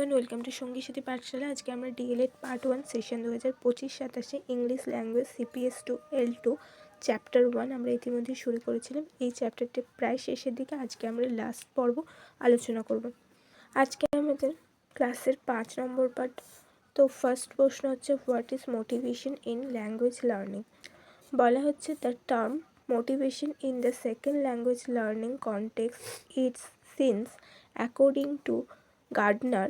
Everyone, welcome to সঙ্গী সাথী পাঠশালা। আজকে আমরা DElEd part 1 session 2025-27 English language CPS 2 L2 chapter 1 আমরা ইতিমধ্যে শুরু করেছিলাম। এই চ্যাপ্টারটি প্রায় শেষের দিকে। আজকে আমরা লাস্ট পর্ব আলোচনা করব। আজকে আমাদের ক্লাসের 5 নম্বর পার্ট। তো ফার্স্ট প্রশ্ন হচ্ছে, what is motivation in language learning? বলা হচ্ছে, the term motivation in the second language learning context it's since according to Gardner,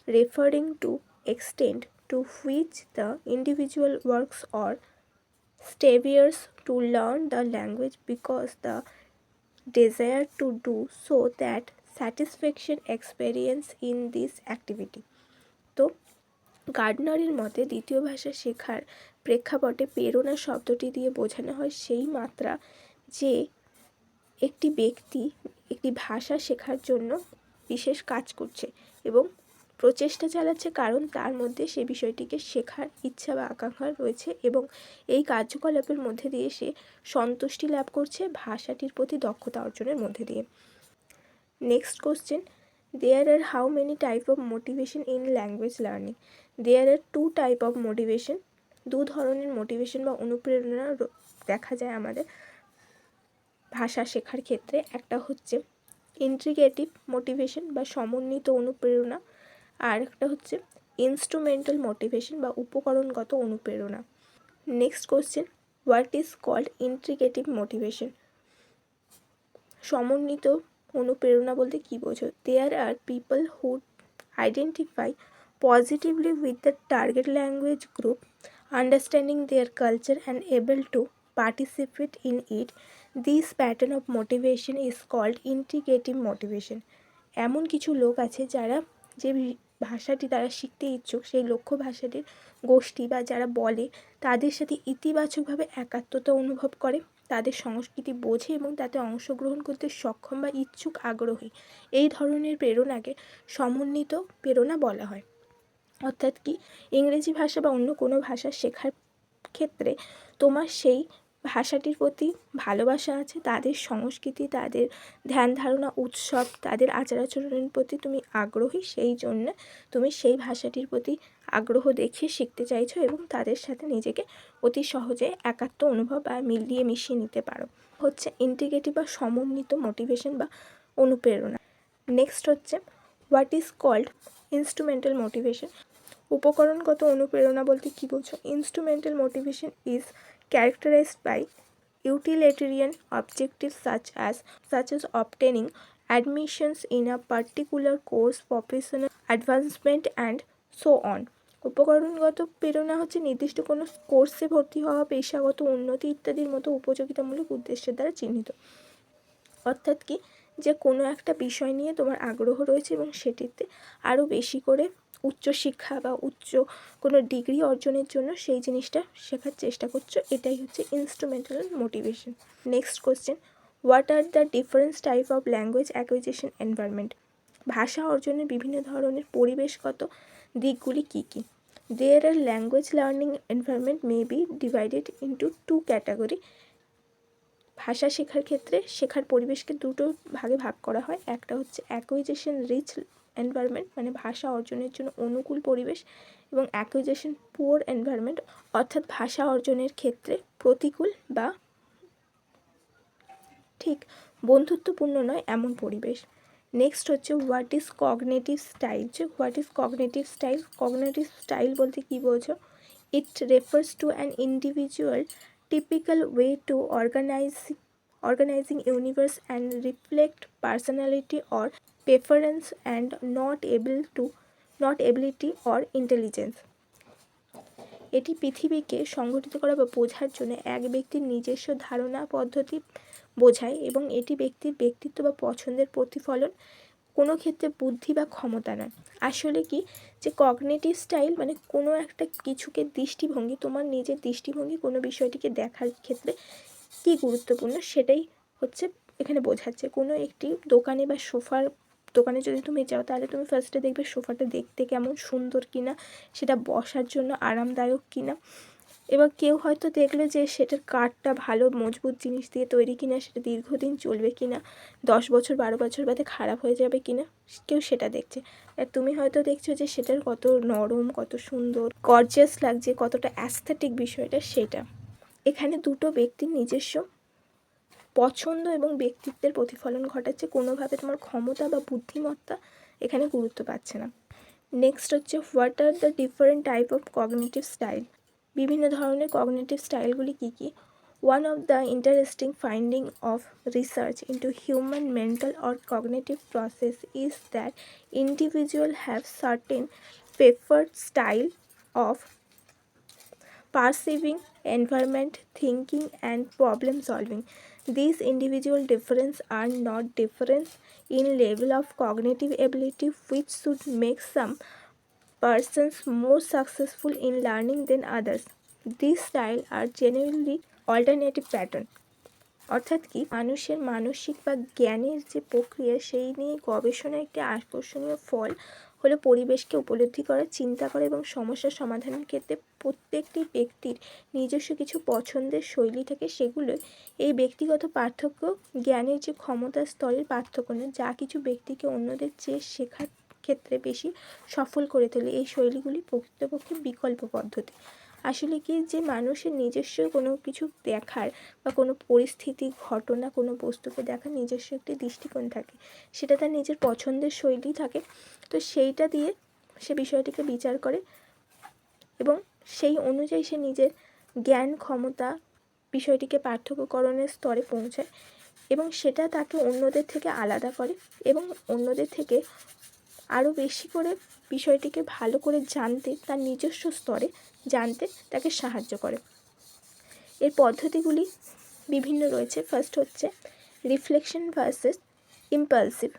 referring to extent to which the individual works or strives to learn the language because the desire to do so that satisfaction experience in this activity. তো গার্ডনারের মতে দ্বিতীয় ভাষা শেখার প্রেক্ষাপটে প্রেরণা শব্দটি দিয়ে বোঝানো হয় সেই মাত্রা যে একটি ব্যক্তি একটি ভাষা শেখার জন্য বিশেষ কাজ করছে এবং প্রচেষ্টা চালাচ্ছে, কারণ তার মধ্যে সে বিষয়টিকে শেখার ইচ্ছা বা আকাঙ্ক্ষা রয়েছে এবং এই কার্যকলাপের মধ্যে দিয়ে সে সন্তুষ্টি লাভ করছে ভাষাটির প্রতি দক্ষতা অর্জনের মধ্যে দিয়ে। Next question, there are how many type of motivation in language learning? There are 2 type of motivation, 2 ধরনের মোটিভেশন বা অনুপ্রেরণা দেখা যায় আমাদের ভাষা শেখার ক্ষেত্রে। একটা হচ্ছে ইন্টিগ্রেটিভ মোটিভেশন বা সমন্বিত অনুপ্রেরণা, আর একটা হচ্ছে ইনস্ট্রুমেন্টাল মোটিভেশন বা উপকরণগত অনুপ্রেরণা। Next question, what is called integrative motivation? সমন্বিত অনুপ্রেরণা বলতে কী বোঝো? There are people who identify positively with the target language group, understanding their culture and able to participate in it. This pattern of motivation is called integrative motivation. এমন কিছু লোক আছে যারা যে ভাষাটি তারা শিখতে ইচ্ছুক সেই লক্ষ্য ভাষাটির গোষ্ঠী বা যারা বলে তাদের সাথে ইতিবাচকভাবে একাত্মতা অনুভব করে, তাদের সংস্কৃতি বোঝে এবং তাতে অংশগ্রহণ করতে সক্ষম বা ইচ্ছুক আগ্রহী। এই ধরনের প্রেরণাকে সমন্বিত প্রেরণা বলা হয়। অর্থাৎ কি, ইংরেজি ভাষা বা অন্য কোনো ভাষা শেখার ক্ষেত্রে তোমার সেই ভাষাটির প্রতি ভালোবাসা আছে, তাদের সংস্কৃতি, তাদের ধ্যান ধারণা, উৎসব, তাদের আচার আচরণের প্রতি তুমি আগ্রহী, সেই জন্য তুমি সেই ভাষাটির প্রতি আগ্রহ দেখিয়ে শিখতে চাইছো এবং তাদের সাথে নিজেকে অতি সহজে একাত্ম অনুভব বা মিলিয়ে মিশিয়ে নিতে পারো। হচ্ছে ইন্টিগ্রেটিভ বা সমন্বিত মোটিভেশন বা অনুপ্রেরণা। নেক্সট হচ্ছে, what is called instrumental motivation? উপকরণগত অনুপ্রেরণা বলতে কী বোঝো? Instrumental motivation is characterized by utilitarian objectives such as obtaining admissions in a particular course, professional advancement and so on. উপকরণগত প্রেরণা হচ্ছে নির্দিষ্ট কোনো কোর্সে ভর্তি হওয়া, পেশাগত উন্নতি ইত্যাদির মতো উপযোগিতামূলক উদ্দেশ্যের দ্বারা চিহ্নিত। অর্থাৎ কি, যে কোনো একটা বিষয় নিয়ে তোমার আগ্রহ রয়েছে এবং সেটিতে আরও বেশি করে উচ্চশিক্ষা বা উচ্চ কোনো ডিগ্রি অর্জনের জন্য সেই জিনিসটা শেখার চেষ্টা করছো, এটাই হচ্ছে instrumental motivation. Next question, what are the different type of language acquisition environment? ভাষা অর্জনের বিভিন্ন ধরনের পরিবেশগত দিকগুলি কী কী? There are language learning environment may be divided into 2 category. ভাষা শেখার ক্ষেত্রে শেখার পরিবেশকে দুটো ভাগে ভাগ করা হয়। একটা হচ্ছে অ্যাকুইজিশন রিচ এনভায়রনমেন্ট, মানে ভাষা অর্জনের জন্য অনুকূল পরিবেশ, এবং অ্যাকুইজিশন পুয়ার এনভায়রনমেন্ট, অর্থাৎ ভাষা অর্জনের ক্ষেত্রে প্রতিকূল বা ঠিক বন্ধুত্বপূর্ণ নয় এমন পরিবেশ। নেক্সট হচ্ছে, what is cognitive style? What is cognitive style? Cognitive style বলতে কী বোঝো? It refers to an individual typical way to organizing universe and reflect personality or preference and not ability or intelligence. এটি পৃথিবীকে সংগঠিত করা বা বোঝার জন্য এক ব্যক্তির নিজস্ব ধারণা পদ্ধতি বোঝায় এবং এটি ব্যক্তির ব্যক্তিত্ব বা পছন্দের প্রতিফলন, কোনো ক্ষেত্রে বুদ্ধি বা ক্ষমতা নয়। আসলে কি, যে কগনিটিভ স্টাইল মানে কোনো একটা কিছুকে দৃষ্টিভঙ্গি, তোমার নিজের দৃষ্টিভঙ্গি কোনো বিষয়টিকে দেখার ক্ষেত্রে কী গুরুত্বপূর্ণ সেটাই হচ্ছে এখানে বোঝাচ্ছে। কোনো একটি দোকানে বা সোফার দোকানে যদি তুমি যাও, তাহলে তুমি ফার্স্টে দেখবে সোফাটা দেখতে কেমন সুন্দর কিনা, সেটা বসার জন্য আরামদায়ক কিনা, এবার কেউ হয়তো দেখলো যে সেটার কাঠটা ভালো মজবুত জিনিস দিয়ে তৈরি কিনা, সেটা দীর্ঘদিন চলবে কিনা, 10 বছর 12 বছর বাদে খারাপ হয়ে যাবে কিনা, কেউ সেটা দেখছে। আর তুমি হয়তো দেখছো যে সেটার কত নরম, কত সুন্দর, গর্জিয়াস লাগছে, কতটা অ্যাস্থেটিক বিষয়টা সেটা। এখানে দুটো ব্যক্তির নিজস্ব পছন্দ এবং ব্যক্তিত্বের প্রতিফলন ঘটাচ্ছে, কোনোভাবে তোমার ক্ষমতা বা বুদ্ধিমত্তা এখানে গুরুত্ব পাচ্ছে না। নেক্সট হচ্ছে what are the different type of cognitive style. বিভিন্ন ধরনের কগনিটিভ স্টাইলগুলি কী কী? One of the interesting finding of research into human mental or cognitive process is that individual have certain preferred style of perceiving, environment, thinking, and problem solving. These individual differences are not difference in level of cognitive ability, which should make some persons more successful in learning than others. These styles are generally alternative pattern. অর্থাৎ কি, মানুষের মানসিক বা জ্ঞানের যে প্রক্রিয়া সেই নিয়ে গবেষণার একটি আকর্ষণীয় ফল হলো পরিবেশকে উপলব্ধি করা, চিন্তা করা এবং সমস্যা সমাধানের ক্ষেত্রে প্রত্যেকটি ব্যক্তির নিজস্ব কিছু পছন্দের শৈলী থাকে। সেগুলো এই ব্যক্তিগত পার্থক্য জ্ঞানের যে ক্ষমতা স্তরের পার্থক্য নয়, যা কিছু ব্যক্তিকে অন্যদের চেয়ে শেখার ক্ষেত্রে বেশি সফল করে তোলে। এই শৈলীগুলি প্রকৃতপক্ষে বিকল্প পদ্ধতি। আসলে কি, যে মানুষের নিজস্ব কোনো কিছু দেখার বা কোনো পরিস্থিতি, ঘটনা, কোনো বস্তুকে দেখার নিজস্ব একটি দৃষ্টিকোণ থাকে, সেটা তার নিজের পছন্দের শৈলী থাকে। তো সেইটা দিয়ে সে বিষয়টিকে বিচার করে এবং সেই অনুযায়ী সে নিজের জ্ঞান ক্ষমতা বিষয়টিকে পার্থক্যকরণের স্তরে পৌঁছায় এবং সেটা তাকে অন্যদের থেকে আলাদা করে এবং অন্যদের থেকে আরও বেশি করে বিষয়টিকে ভালো করে জানতে, তার নিজস্ব স্তরে জানতে তাকে সাহায্য করে। এর পদ্ধতিগুলি বিভিন্ন রয়েছে। ফার্স্ট হচ্ছে রিফ্লেকশন ভার্সেস ইম্পালসিভ,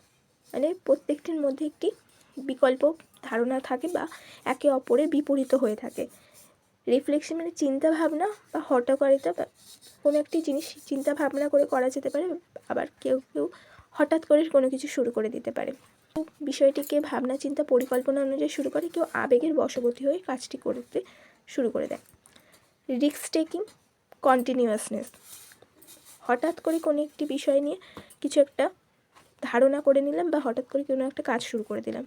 মানে প্রত্যেকটির মধ্যে একটি বিকল্প ধারণা থাকে বা একে অপরের বিপরীত হয়ে থাকে। রিফ্লেকশন মানে চিন্তা ভাবনা বা হঠকারিতা, বা কোনো একটি জিনিস চিন্তা ভাবনা করে করা যেতে পারে, আবার কেউ কেউ হঠাৎ করে কোনো কিছু শুরু করে দিতে পারে। বিষয়টিকে ভাবনা চিন্তা পরিকল্পনা অনুযায়ী শুরু করে, কেউ আবেগের বশবর্তী হয়ে কাজটি করতে শুরু করে দেয়। রিস্ক টেকিং, কন্টিনিউয়াসনেস, হঠাৎ করে কোনো একটি বিষয় নিয়ে কিছু একটা ধারণা করে নিলাম বা হঠাৎ করে কোনো একটা কাজ শুরু করে দিলাম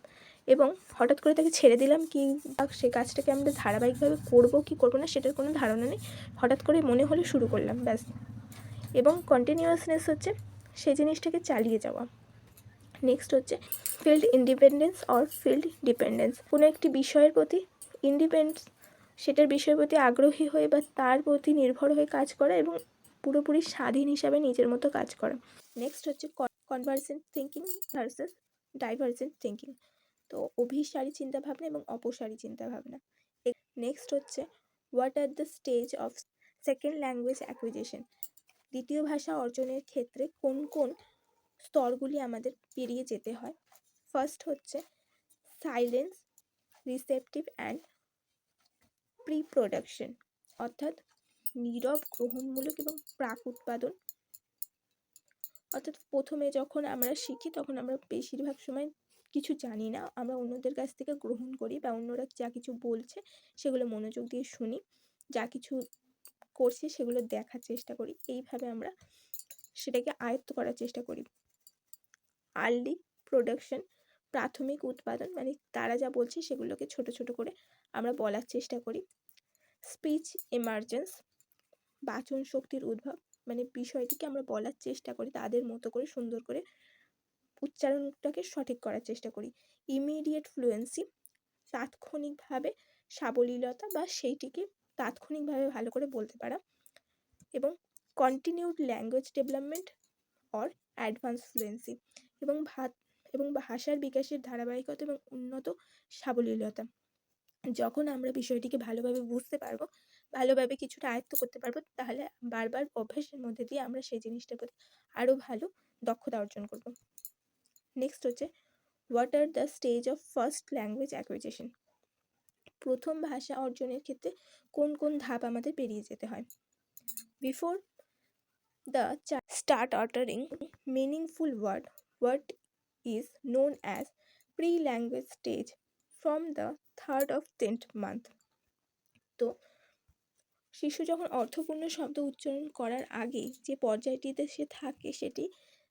এবং হঠাৎ করে তাকে ছেড়ে দিলাম, কি বা সে কাজটাকে আমরা ধারাবাহিকভাবে করবো কি করবো না সেটার কোনো ধারণা নেই, হঠাৎ করে মনে হলে শুরু করলাম, ব্যাস। এবং কন্টিনিউয়াসনেস হচ্ছে সেই জিনিসটাকে চালিয়ে যাওয়া। নেক্সট হচ্ছে field independence or field dependence, কোনো একটি বিষয়ের প্রতি ইন্ডিপেন্ডেন্স, সেটার বিষয়ের প্রতি আগ্রহী হয়ে বা তার প্রতি নির্ভর হয়ে কাজ করা এবং পুরোপুরি স্বাধীন হিসাবে নিজের মতো কাজ করা। নেক্সট হচ্ছে convergent thinking versus divergent thinking, তো অভিসারী চিন্তাভাবনা এবং অপসারী চিন্তাভাবনা। নেক্সট হচ্ছে what are the stage of second language acquisition, দ্বিতীয় ভাষা অর্জনের ক্ষেত্রে কোন কোন স্তরগুলি আমাদের পেরিয়ে যেতে হয়। ফার্স্ট হচ্ছে silence, receptive and pre production, অর্থাৎ নীরব, গ্রহণমূলক এবং প্রাক উৎপাদন। অর্থাৎ প্রথমে যখন আমরা শিখি তখন আমরা বেশিরভাগ সময় কিছু জানি না, আমরা অন্যদের কাছ থেকে গ্রহণ করি বা অন্যরা যা কিছু বলছে সেগুলো মনোযোগ দিয়ে শুনি, যা কিছু করছে সেগুলো দেখার চেষ্টা করি, এইভাবে আমরা সেটাকে আয়ত্ত করার চেষ্টা করি। আর্লি প্রোডাকশন, প্রাথমিক উৎপাদন, মানে তারা যা বলছে সেগুলোকে ছোট ছোট করে আমরা বলার চেষ্টা করি। স্পিচ এমার্জেন্স, বাচন শক্তির উদ্ভব, মানে বিষয়টিকে আমরা বলার চেষ্টা করি তাদের মতো করে, সুন্দর করে উচ্চারণটাকে সঠিক করার চেষ্টা করি। ইমিডিয়েট ফ্লুয়েন্সি, তাৎক্ষণিকভাবে সাবলীলতা বা সেইটিকে তাৎক্ষণিকভাবে ভালো করে বলতে পারা। এবং continued language development or advance fluency, এবং ভাষার বিকাশের ধারাবাহিকতা এবং উন্নত সাবলীলতা। যখন আমরা বিষয়টিকে ভালোভাবে বুঝতে পারবো, ভালোভাবে কিছুটা আয়ত্ত করতে পারবো, তাহলে বারবার অভ্যাসের মধ্যে দিয়ে আমরা সেই জিনিসটার প্রতি আরও ভালো দক্ষতা অর্জন করব। নেক্সট হচ্ছে what are the stage of first language acquisition, প্রথম ভাষা অর্জনের ক্ষেত্রে কোন কোন ধাপ আমাদের পেরিয়ে যেতে হয়। Before the start uttering meaningful word, what is known as pre-language stage from the 3rd of 10th month. তো শিশু যখন অর্থপূর্ণ শব্দ উচ্চারণ করার আগে যে পর্যায়টিতে সে থাকে সেটি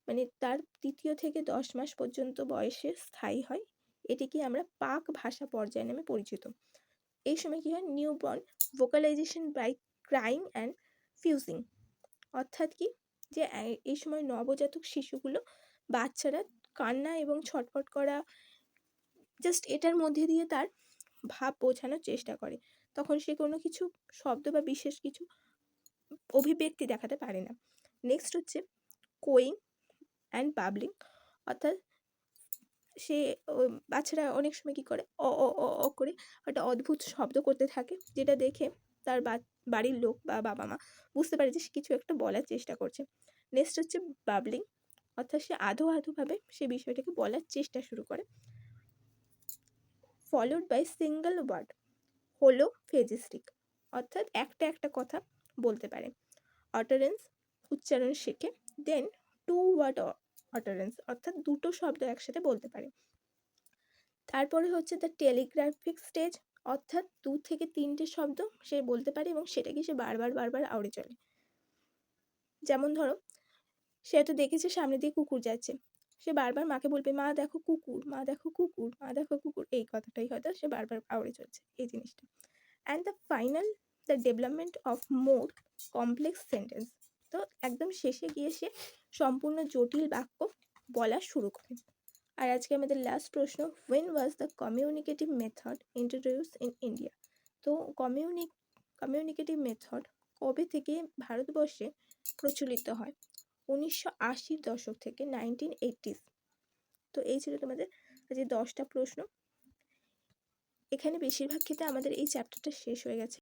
মানে তার 3 থেকে 10 মাস পর্যন্ত বয়সে স্থায়ী হয়। এটিকে আমরা পাক ভাষা পর্যায় নামে পরিচিত। এই সময় কী হয়, newborn vocalization by crying and fussing, অর্থাৎ কি যে এই সময় নবজাতক শিশুগুলো বাচ্চারা কান্না এবং ছটফট করা জাস্ট এটার মধ্যে দিয়ে তার ভাব বোঝানোর চেষ্টা করে। তখন সে কোনো কিছু শব্দ বা বিশেষ কিছু অভিব্যক্তি দেখাতে পারে না। নেক্সট হচ্ছে কোয়িং অ্যান্ড বাবলিং, অর্থাৎ সে বাচ্চারা অনেক সময় কী করে অ অ অ অ করে একটা অদ্ভুত শব্দ করতে থাকে, যেটা দেখে তার বাড়ির লোক বা বাবা মা বুঝতে পারে যে সে কিছু একটা বলার চেষ্টা করছে। নেক্সট হচ্ছে বাবলিং, অর্থাৎ সে আধো আধোভাবে সে বিষয়টাকে বলার চেষ্টা শুরু করে। ফলোড বাই সিঙ্গল ওয়ার্ড হলো ফেজিস্টিক, অর্থাৎ একটা একটা কথা বলতে পারে। অটারেন্স উচ্চারণ শেখে। দেন 2 ওয়ার্ড অটারেন্স, অর্থাৎ দুটো শব্দ একসাথে বলতে পারে। তারপরে হচ্ছে দ্য টেলিগ্রাফিক স্টেজ, অর্থাৎ 2 থেকে 3টে শব্দ সে বলতে পারে এবং সেটাকে সে বারবার আওড়ে চলে। যেমন ধরো, সে হয়তো দেখেছে সামনে দিয়ে কুকুর যাচ্ছে, সে বারবার মাকে বলবে মা দেখো কুকুর, মা দেখো কুকুর, মা দেখো কুকুর, এই কথাটাই হয়তো সে বারবার আওড়ে চলছে এই জিনিসটা। And the final the development of more complex sentence, তো একদম শেষে গিয়ে সে সম্পূর্ণ জটিল বাক্য বলা শুরু করে। আর আজকে আমাদের লাস্ট প্রশ্ন, when was the communicative method introduced in India? তো কমিউনিকেটিভ মেথড কবে থেকে ভারতবর্ষে প্রচলিত হয়? 1980-র দশক থেকে 1980s। তো এই ছিল তোমাদের আজকে 10টা প্রশ্ন। এখানে বেশিরভাগ ক্ষেত্রে আমাদের এই চ্যাপ্টারটা শেষ হয়ে গেছে।